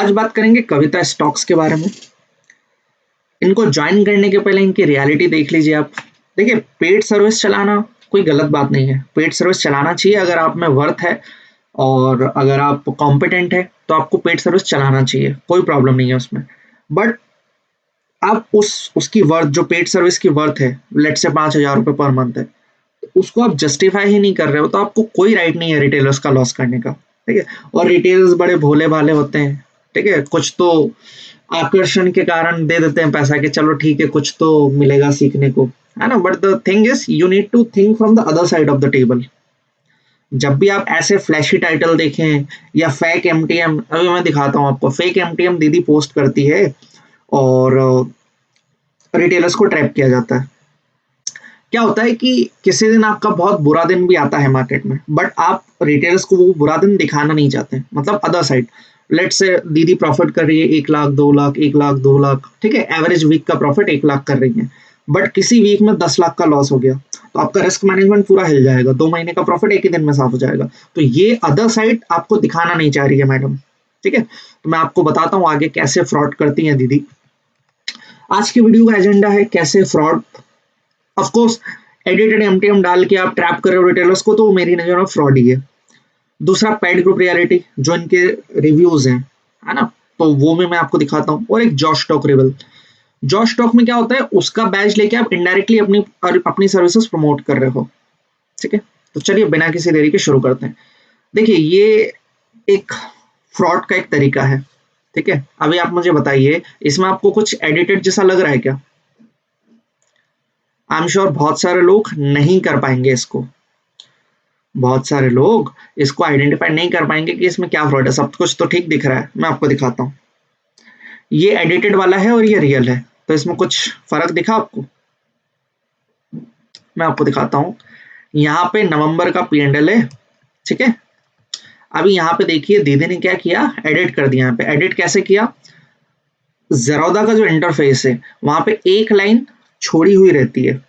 आज बात करेंगे कविता स्टॉक्स के बारे में। इनको ज्वाइन करने के पहले इनकी रियलिटी देख लीजिए आप। देखिए, पेड सर्विस चलाना कोई गलत बात नहीं है, पेड सर्विस चलाना चाहिए अगर आप में वर्थ है और अगर आप कॉम्पिटेंट है तो आपको पेड सर्विस चलाना चाहिए, कोई प्रॉब्लम नहीं है उसमें। बट आप उसकी वर्थ, जो पेड सर्विस की वर्थ है, लेट से 5,000 रुपये पर मंथ है, उसको आप जस्टिफाई ही नहीं कर रहे हो तो आपको कोई राइट नहीं है रिटेलर्स का लॉस करने का। ठीक है, और रिटेलर्स बड़े भोले भाले होते हैं। ठीक है, कुछ तो आकर्षण के कारण दे देते हैं पैसा कि चलो ठीक है कुछ तो मिलेगा सीखने को, है ना। But the thing is you need to think from the other side of the table. जब भी आप ऐसे फ्लैशी टाइटल देखें या फेक एमटीएम, अभी मैं दिखाता हूँ आपको, फेक एमटीएम दीदी पोस्ट करती है और रिटेलर्स को ट्रैप किया जाता है। क्या होता है कि किसी दिन आपका बहुत बुरा दिन भी आता है मार्केट में, बट आप रिटेलर्स को वो बुरा दिन दिखाना नहीं चाहते। मतलब अदर साइड, लेट से दीदी प्रॉफिट कर रही है 1 लाख 2 लाख, 1 लाख 2 लाख, ठीक है, एवरेज वीक का प्रॉफिट 1 लाख कर रही है, बट किसी वीक में 10 लाख का लॉस हो गया तो आपका रिस्क मैनेजमेंट पूरा हिल जाएगा। 2 महीने का प्रॉफिट एक ही दिन में साफ हो जाएगा। तो ये अदर साइड आपको दिखाना नहीं चाह रही है मैडम। ठीक है, तो मैं आपको बताता हूँ आगे कैसे फ्रॉड करती हैं दीदी। आज की वीडियो का एजेंडा है कैसे fraud, of course edited MTM डाल के आप ट्रैप कर रहे हो रिटेलर्स को, तो वो मेरी नजर में फ्रॉड ही है। दूसरा, पेड ग्रुप रियलिटी, जो इनके रिव्यूज हैं, है ना, तो वो भी मैं आपको दिखाता हूँ। और एक Josh talk reveal, Josh talk में क्या होता है, उसका बैच लेके आप इनडायरेक्टली अपनी सर्विसेज प्रमोट कर रहे हो। ठीक है, तो चलिए बिना किसी देरी के शुरू करते हैं। देखिए, ये एक फ्रॉड का एक तरीका है। ठीक है, अभी आप मुझे बताइए, इसमें आपको कुछ एडिटेड जैसा लग रहा है क्या? आई एम श्योर बहुत सारे लोग नहीं कर पाएंगे इसको, बहुत सारे लोग इसको आइडेंटिफाई नहीं कर पाएंगे कि इसमें क्या फ्रॉड है। सब कुछ तो ठीक दिख रहा है, मैं आपको दिखाता हूँ। ये एडिटेड वाला है और ये रियल है, तो इसमें कुछ फर्क दिखा आपको? मैं आपको दिखाता हूँ। यहाँ पे नवंबर का P&L है। ठीक है, अभी यहाँ पे देखिए दीदी ने क्या किया, एडिट कर दिया। यहाँ पे एडिट कैसे किया, ज़ेरोधा का जो इंटरफेस है वहां पे एक लाइन छोड़ी हुई रहती है।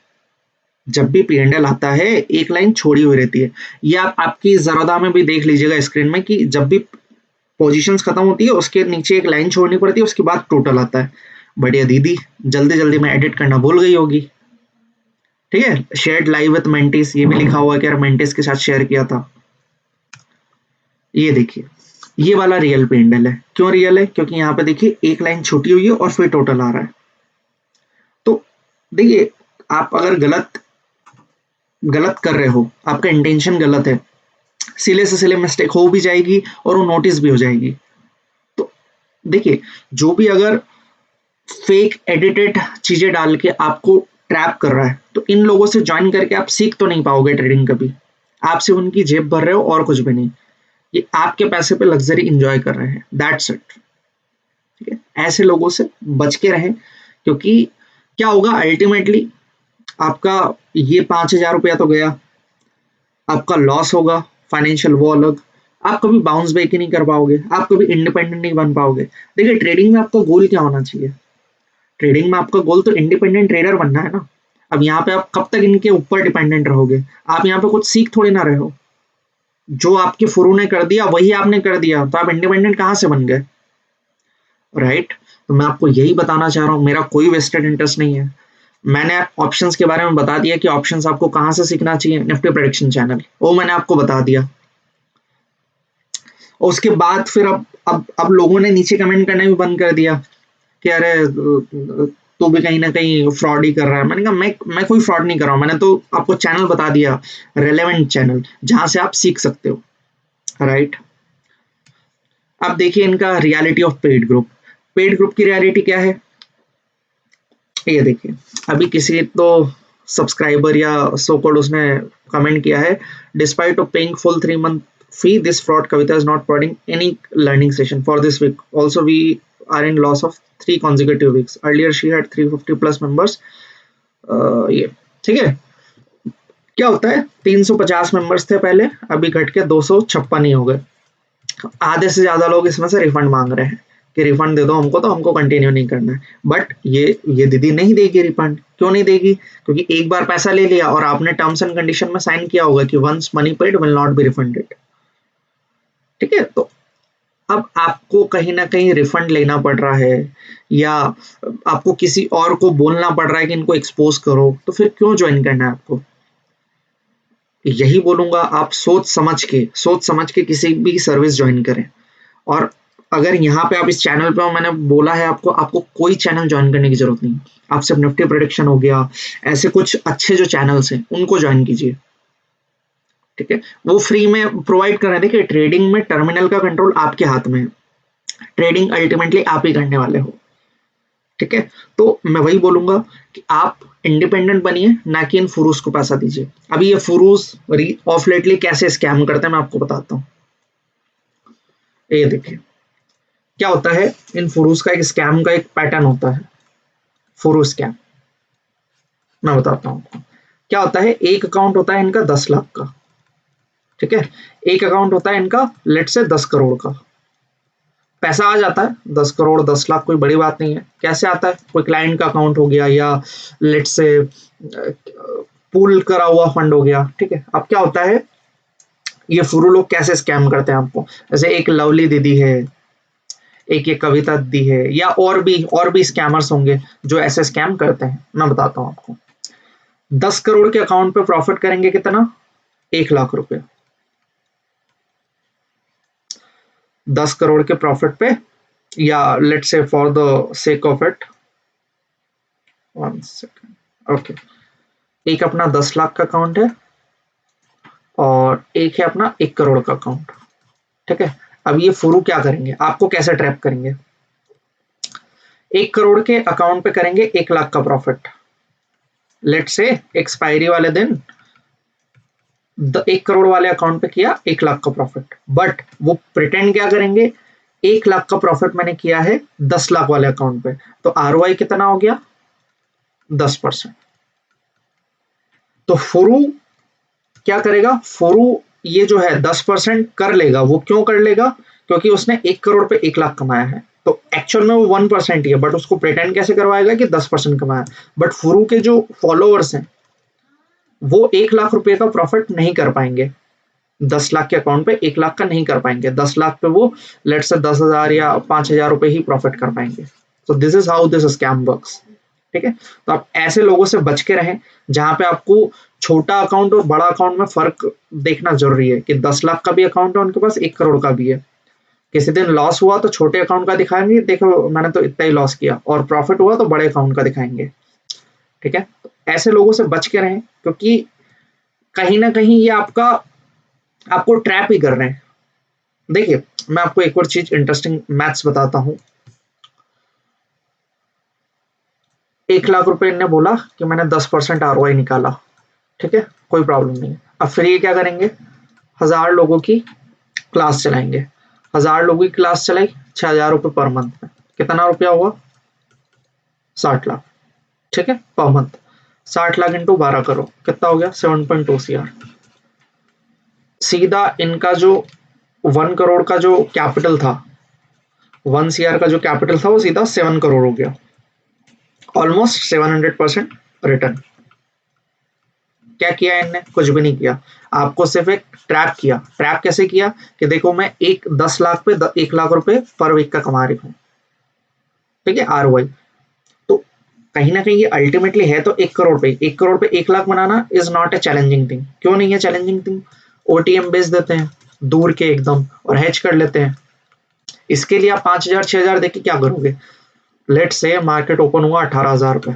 जब भी P&L आता है एक लाइन छोड़ी हुई रहती है। ये आप आपकी ज़ेरोधा में भी देख लीजिएगा स्क्रीन में कि जब भी पोजीशंस खत्म होती है उसके नीचे एक लाइन छोड़नी पड़ती है, उसके बाद टोटल आता है। बढ़िया दीदी जल्दी जल्दी में एडिट करना भूल गई होगी। ठीक है, शेयर्ड लाइव विथ मेंटिस, ये भी लिखा हुआ है कि यार मेंटिस के साथ शेयर किया था। ये देखिए, ये वाला रियल P&L है। क्यों रियल है? क्योंकि यहाँ पे देखिए एक लाइन छूटी हुई है और फिर टोटल आ रहा है। तो देखिए, आप अगर गलत गलत कर रहे हो, आपका इंटेंशन गलत है, सिले से सिले मिस्टेक हो भी जाएगी और वो नोटिस भी हो जाएगी। तो देखिए, जो भी अगर फेक एडिटेड चीजें डाल के आपको ट्रैप कर रहा है, तो इन लोगों से ज्वाइन करके आप सीख तो नहीं पाओगे ट्रेडिंग कभी। आप सिर्फ उनकी जेब भर रहे हो और कुछ भी नहीं। ये आपके पैसे पे लग्जरी इंजॉय कर रहे हैं, दैट्स इट। ठीक है, ऐसे लोगों से बच के रहें, क्योंकि क्या होगा अल्टीमेटली, आपका ये 5,000 रुपया तो गया, आपका लॉस होगा फाइनेंशियल, वो अलग। आप कभी बाउंस बैक ही नहीं कर पाओगे, आप कभी इंडिपेंडेंट नहीं बन पाओगे। देखिए, ट्रेडिंग में आपका गोल क्या होना चाहिए? ट्रेडिंग में आपका गोल तो इंडिपेंडेंट ट्रेडर बनना है ना। अब यहाँ पे आप कब तक इनके ऊपर डिपेंडेंट रहोगे? आप यहाँ पे कुछ सीख थोड़ी ना रहे हो। जो आपके फुरू ने कर दिया वही आपने कर दिया, तो आप इंडिपेंडेंट कहाँ से बन गए? राइट, तो मैं आपको यही बताना चाह रहा हूँ, मेरा कोई वेस्टेड इंटरेस्ट नहीं है। मैंने ऑप्शंस के बारे में बता दिया कि ऑप्शंस आपको कहाँ से सीखना चाहिए, निफ्टी प्रेडिक्शन चैनल, वो मैंने आपको बता दिया। और उसके बाद फिर अब लोगों ने नीचे कमेंट करना भी बंद कर दिया कि अरे तो भी कहीं ना कहीं फ्रॉड ही कर रहा है। मैंने कहा मैं कोई फ्रॉड नहीं कर रहा हूँ, मैंने तो आपको चैनल बता दिया, रेलेवेंट चैनल जहां से आप सीख सकते हो। राइट, अब देखिए इनका reality of paid group. Paid group की रियलिटी क्या है, ये देखिए। अभी किसी तो सब्सक्राइबर या सो कॉल्ड उसने कमेंट किया है, despite of paying full 3 month fee, this fraud Kavita is not providing any learning session for this week. Also, we are in loss of 3 consecutive weeks. Earlier, she had 350 plus members. ये ठीक है। क्या होता है, 350 members थे पहले, अभी घट के 256 ही हो गए। आधे से ज्यादा लोग इसमें से रिफंड मांग रहे हैं कि रिफंड दे दो हमको, तो हमको कंटिन्यू नहीं करना है। बट ये दीदी नहीं देगी रिफंड। क्यों नहीं देगी? क्योंकि एक बार पैसा ले लिया और आपने टर्म्स एंड कंडीशन में साइन किया होगा कि once money paid will not be refunded. ठीक है, तो अब आपको कहीं ना कहीं रिफंड लेना पड़ रहा है या आपको किसी और को बोलना पड़ रहा है कि इनको एक्सपोज करो, तो फिर क्यों ज्वाइन करना है आपको? यही बोलूंगा, आप सोच समझ के किसी भी सर्विस ज्वाइन करें। और अगर यहाँ पे आप इस चैनल पे हो, मैंने बोला है आपको, आपको कोई चैनल ज्वाइन करने की जरूरत नहीं। आप सिर्फ निफ्टी प्रेडिक्शन हो गया, ऐसे कुछ अच्छे जो चैनल्स हैं उनको ज्वाइन कीजिए, ठीक है? वो फ्री में प्रोवाइड कर रहे हैं। देखिए, ट्रेडिंग में टर्मिनल का कंट्रोल आपके हाथ में है, ट्रेडिंग अल्टीमेटली आप ही करने वाले हो, ठीक है? तो मैं वही बोलूंगा कि आप इंडिपेंडेंट बनिए, ना कि इन फुरूस को पैसा दीजिए। अभी ये फुरूस ऑफ लेटली कैसे स्कैम करते हैं मैं आपको बताता हूँ। ये देखिए क्या होता है, इन फुरूस का एक स्कैम का एक पैटर्न होता है, फुरू स्कैम। मैं बताता हूँ आपको क्या होता है। एक अकाउंट होता है इनका 10 लाख का, ठीक है? एक अकाउंट होता है इनका लेट से 10 करोड़ का। पैसा आ जाता है 10 करोड़ 10 लाख, कोई बड़ी बात नहीं है। कैसे आता है? कोई क्लाइंट का अकाउंट हो गया या लेट से पूल करा हुआ फंड हो गया, ठीक है? अब क्या होता है, ये फुरू लोग कैसे स्कैम करते हैं आपको, जैसे एक लवली दीदी है, एक ये कविता दी है, या और भी स्कैमर्स होंगे जो ऐसे स्कैम करते हैं। मैं बताता हूँ आपको। 10 करोड़ के अकाउंट पे प्रॉफिट करेंगे कितना? 1 लाख रुपए। 10 करोड़ के प्रॉफिट पे, या लेट से for the sake of it, 1 second, okay, एक अपना 10 लाख का अकाउंट है और एक है अपना 1 करोड़ का अकाउंट, ठीक है? अब ये फुरू क्या करेंगे, आपको कैसे ट्रैप करेंगे? 1 करोड़ के अकाउंट पे करेंगे 1 लाख का प्रॉफिट, लेट से एक्सपायरी वाले दिन 1 करोड़ वाले अकाउंट पे किया 1 लाख का प्रॉफिट, बट वो प्रिटेंड क्या करेंगे, 1 लाख का प्रॉफिट मैंने किया है 10 लाख वाले अकाउंट पे, तो आरओआई कितना हो गया? 10%। तो फुरू क्या करेगा, फुरू ये जो है 10% कर लेगा। वो क्यों कर लेगा? क्योंकि उसने 1 करोड़ पे 1 लाख कमाया है, तो एक्चुअल में वो 1% ही है, बट उसको प्रिटेंड कैसे करवाएगा कि 10% कमाया। बट फुरू के जो फॉलोअर्स हैं वो 1 लाख रुपए का प्रॉफिट नहीं कर पाएंगे, 10 लाख के अकाउंट पे 1 लाख का नहीं कर पाएंगे। 10 लाख पे वो लेट से 10,000 या 5,000 रुपए ही प्रॉफिट कर पाएंगे। तो this is how this scam works, ठीक है? तो आप ऐसे लोगों से बच के रहें, जहां पे आपको छोटा अकाउंट और बड़ा अकाउंट में फर्क देखना जरूरी है कि 10 लाख का भी अकाउंट है उनके पास, 1 करोड़ का भी है। किसी दिन लॉस हुआ तो छोटे अकाउंट का दिखाएंगे, देखो मैंने तो इतना ही लॉस किया, और प्रॉफिट हुआ तो बड़े अकाउंट का दिखाएंगे, ठीक है? तो ऐसे लोगों से बच के रहें, क्योंकि कहीं ना कहीं ये आपको ट्रैप ही कर रहे हैं। देखिए, मैं आपको एक और चीज इंटरेस्टिंग मैथ्स बताता हूँ। 1 लाख रुपए इनने बोला कि मैंने 10% आरओआई निकाला, ठीक है? कोई प्रॉब्लम नहीं है। अब फिर ये क्या करेंगे, 1,000 लोगों की क्लास चलाएंगे। 1,000 लोगों की क्लास चलाई, 6,000 रुपये पर मंथ में, कितना रुपया हुआ? 60 लाख, ठीक है, per month. 60 lakh into 12 crore कितना हो गया? 7.2 CR। सीधा इनका जो 1 करोड़ का जो कैपिटल था, 1 CR का जो कैपिटल था, वो सीधा 7 करोड़ हो गया। Almost 700% return. क्या किया इनने? कुछ भी नहीं किया, आपको सिर्फ एक ट्रैप किया। ट्रैप कैसे किया कि देखो मैं 10 लाख पे 1 लाख रुपए पर वीक का कमा रही हूँ, ठीक है, आरओआई। तो कहीं ना कहीं ये अल्टीमेटली है तो 1 करोड़ पे, 1 करोड़ पे 1 लाख बनाना is not a challenging thing. क्यों नहीं है चैलेंजिंग थिंग? ओटीएम बेच देते हैं दूर के एकदम और हैच कर लेते हैं। इसके लिए आप 5,000 6,000 देके क्या करोगे? लेट से मार्केट ओपन हुआ 18,000 रुपए,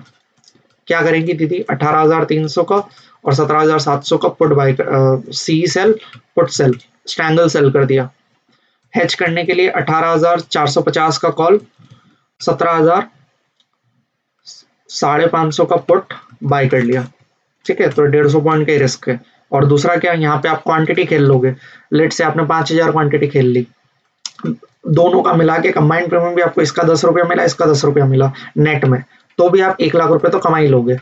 क्या करेंगी दीदी? 18,300 का और 17,700 का put buy, C sell put sell strangle sell कर दिया। हेज करने के लिए 18,450 का कॉल, 17,000 550 का पुट बाय कर लिया, ठीक है? तो 150 पॉइंट का ही रिस्क है। और दूसरा क्या, यहाँ पे आप क्वांटिटी खेल लोगे। लेट से आपने 5,000 क्वांटिटी खेल ली, दोनों का मिला के कंबाइंड प्रीमियम भी आपको इसका 10 रुपया मिला, इसका 10 रुपया मिला नेट में, तो भी आप 1 लाख रुपए तो कमा ही लोगे।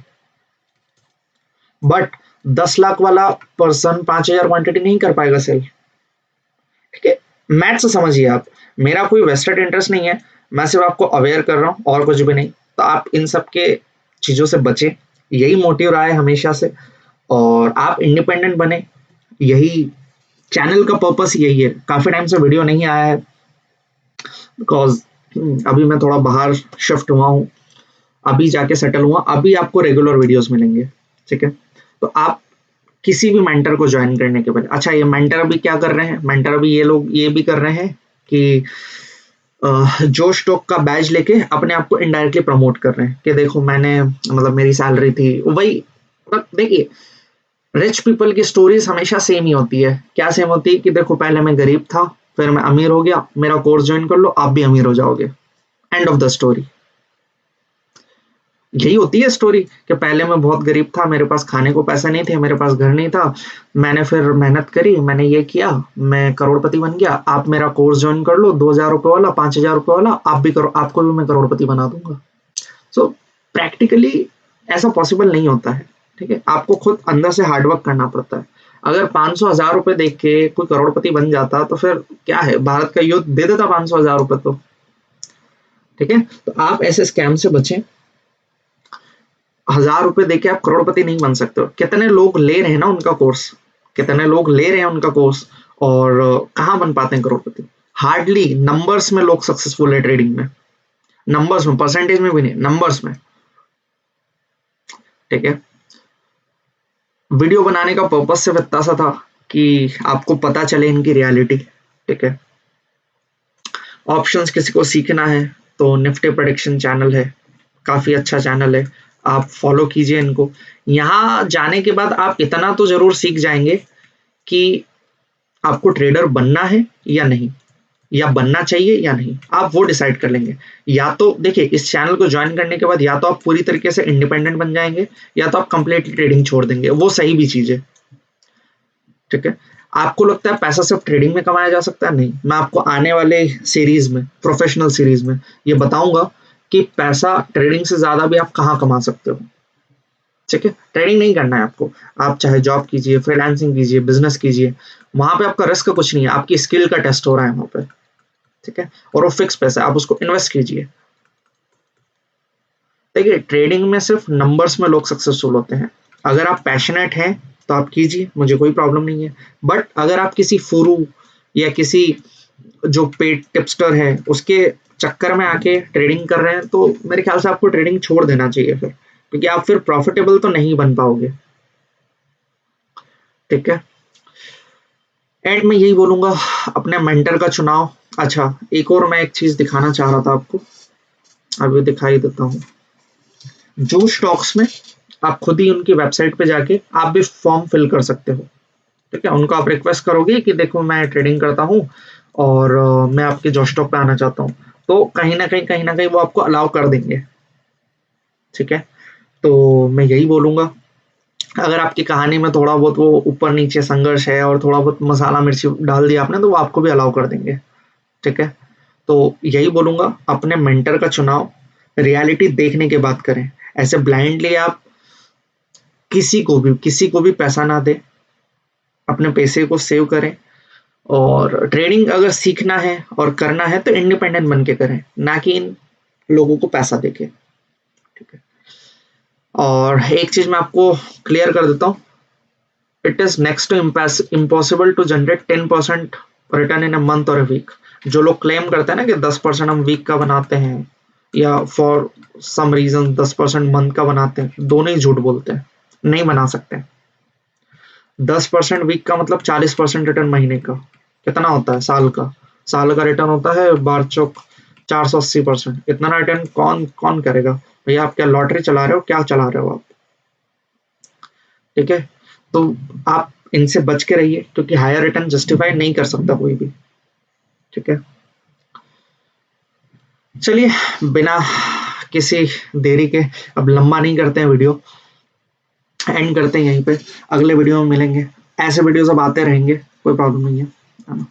बट 10 लाख वाला पर्सन 5,000 क्वांटिटी नहीं कर पाएगा सेल, ठीक है? मैथ्स समझिए आप, मेरा कोई वेस्टेड इंटरेस्ट नहीं है, मैं सिर्फ आपको अवेयर कर रहा हूँ और कुछ भी नहीं। तो आप इन सब के चीजों से बचे, यही मोटिव रहा है हमेशा से, और आप इंडिपेंडेंट बने। यही चैनल का पर्पस यही है। काफी टाइम से वीडियो नहीं आया है, बिकॉज अभी मैं थोड़ा बाहर शिफ्ट हुआ हूँ, अभी जाके सेटल हुआ, अभी आपको रेगुलर वीडियोस मिलेंगे, ठीक है। तो आप किसी भी मेंटर को ज्वाइन करने के पहले, अच्छा ये मेंटर अभी क्या कर रहे हैं, मेंटर अभी ये लोग ये भी कर रहे हैं कि जो स्टॉक का बैज लेके अपने आप को इनडायरेक्टली प्रमोट कर रहे हैं कि देखो मैंने, मतलब मेरी सैलरी थी वही, मतलब देखिए रिच पीपल की स्टोरीज हमेशा सेम ही होती है। क्या सेम होती है कि देखो पहले मैं गरीब था, फिर मैं अमीर हो गया, मेरा कोर्स ज्वाइन कर लो, आप भी अमीर हो जाओगे, एंड ऑफ द स्टोरी। यही होती है स्टोरी कि पहले मैं बहुत गरीब था, मेरे पास खाने को पैसा नहीं थे, मेरे पास घर नहीं था, मैंने फिर मेहनत करी, मैंने ये किया, मैं करोड़पति बन गया, आप मेरा कोर्स ज्वाइन कर लो, 2,000 रुपये वाला, 5,000 रुपये वाला, आप भी करो, आपको भी मैं करोड़पति बना दूंगा। सो प्रैक्टिकली ऐसा पॉसिबल नहीं होता है, ठीक है। आपको खुद अंदर से हार्डवर्क करना पड़ता है। अगर 500,000 रुपये देख के कोई करोड़पति बन जाता तो फिर क्या है, भारत का युद्ध दे देता 500,000 रुपये तो, ठीक है। तो आप ऐसे स्कैम से बचें। 1,000 रुपये देके आप करोड़पति नहीं बन सकते हो। कितने लोग ले रहे हैं ना उनका कोर्स, कितने लोग ले रहे हैं उनका कोर्स, और कहाँ बन पाते हैं करोड़पति। हार्डली नंबर्स में लोग सक्सेसफुल है ट्रेडिंग में, नंबर्स में, परसेंटेज में भी नहीं, नंबर्स में, ठीक है। वीडियो बनाने का पर्पस सिर्फ इतना सा था कि आपको पता चले इनकी रियलिटी, ठीक है। ऑप्शंस किसी को सीखना है तो निफ्टी प्रेडिक्शन चैनल है, काफ़ी अच्छा चैनल है, आप फॉलो कीजिए इनको। यहाँ जाने के बाद आप इतना तो ज़रूर सीख जाएंगे कि आपको ट्रेडर बनना है या नहीं, या बनना चाहिए या नहीं, आप वो डिसाइड कर लेंगे। या तो देखिए इस चैनल को ज्वाइन करने के बाद या तो आप पूरी तरीके से इंडिपेंडेंट बन जाएंगे, या तो आप कंप्लीटली ट्रेडिंग छोड़ देंगे, वो सही भी चीज़ है, ठीक है। आपको लगता है पैसा सिर्फ ट्रेडिंग में कमाया जा सकता है? नहीं, मैं आपको आने वाले सीरीज में, प्रोफेशनल सीरीज में ये बताऊंगा कि पैसा ट्रेडिंग से ज्यादा भी आप कहाँ कमा सकते हो, ठीक है। ट्रेडिंग नहीं करना है आपको, आप चाहे जॉब कीजिए, फ्रीलांसिंग कीजिए, बिजनेस कीजिए, वहां पे आपका रिस्क कुछ नहीं है, आपकी स्किल का टेस्ट हो रहा है वहां पे, ठीक है। और वो फिक्स पैसा है, आप उसको इन्वेस्ट कीजिए। देखिए ट्रेडिंग में सिर्फ नंबर्स में लोग सक्सेसफुल होते हैं। अगर आप पैशनेट हैं तो आप कीजिए, मुझे कोई प्रॉब्लम नहीं है। बट अगर आप किसी फुरू या किसी जो पेड टिप्सटर है उसके चक्कर में आके ट्रेडिंग कर रहे हैं तो मेरे ख्याल से आपको ट्रेडिंग छोड़ देना चाहिए फिर, क्योंकि आप फिर प्रॉफिटेबल तो नहीं बन पाओगे, ठीक है। एंड में यही बोलूंगा, अपने मेंटर का चुनाव। अच्छा एक और मैं एक चीज दिखाना चाह रहा था आपको, अभी दिखाई देता हूँ। जो स्टॉक्स में आप खुद ही उनकी वेबसाइट पे जाके आप भी फॉर्म फिल कर सकते हो, ठीक है। उनको आप रिक्वेस्ट करोगे कि देखो मैं ट्रेडिंग करता हूँ और मैं आपके जो स्टॉक पे आना चाहता हूँ, तो कहीं ना कहीं वो आपको अलाउ कर देंगे, ठीक है। तो मैं यही बोलूंगा, अगर आपकी कहानी में थोड़ा बहुत वो ऊपर नीचे संघर्ष है और थोड़ा बहुत मसाला मिर्ची डाल दिया आपने, तो वो आपको भी अलाउ कर देंगे, ठीक है। तो यही बोलूंगा, अपने मेंटर का चुनाव रियलिटी देखने के बाद करें। ऐसे ब्लाइंडली आप किसी को भी पैसा ना दे, अपने पैसे को सेव करें। और ट्रेडिंग अगर सीखना है और करना है तो इंडिपेंडेंट बन के करें, ना कि इन लोगों को पैसा देके, ठीक है। और एक चीज मैं आपको क्लियर कर देता हूँ, it is next to impossible to generate 10% return in a month और अ वीक। जो लोग क्लेम करते हैं ना कि 10% हम वीक का बनाते हैं, या फॉर सम रीजन 10% मंथ का बनाते हैं, दोनों ही झूठ बोलते हैं, नहीं बना सकते। 10% वीक का मतलब 40% रिटर्न महीने का, कितना होता है साल का? साल का रिटर्न होता है बार चौक 480%। इतना रिटर्न कौन कौन करेगा भैया? आप क्या लॉटरी चला रहे हो, क्या चला रहे हो आप, ठीक है। तो आप इनसे बच के रहिए, क्योंकि हायर रिटर्न जस्टिफाई नहीं कर सकता कोई भी, ठीक है। चलिए बिना किसी देरी के अब लंबा नहीं करते हैं वीडियो, एंड करते हैं यहीं पे। अगले वीडियो में मिलेंगे, ऐसे वीडियोस अब आते रहेंगे, कोई प्रॉब्लम नहीं है ना।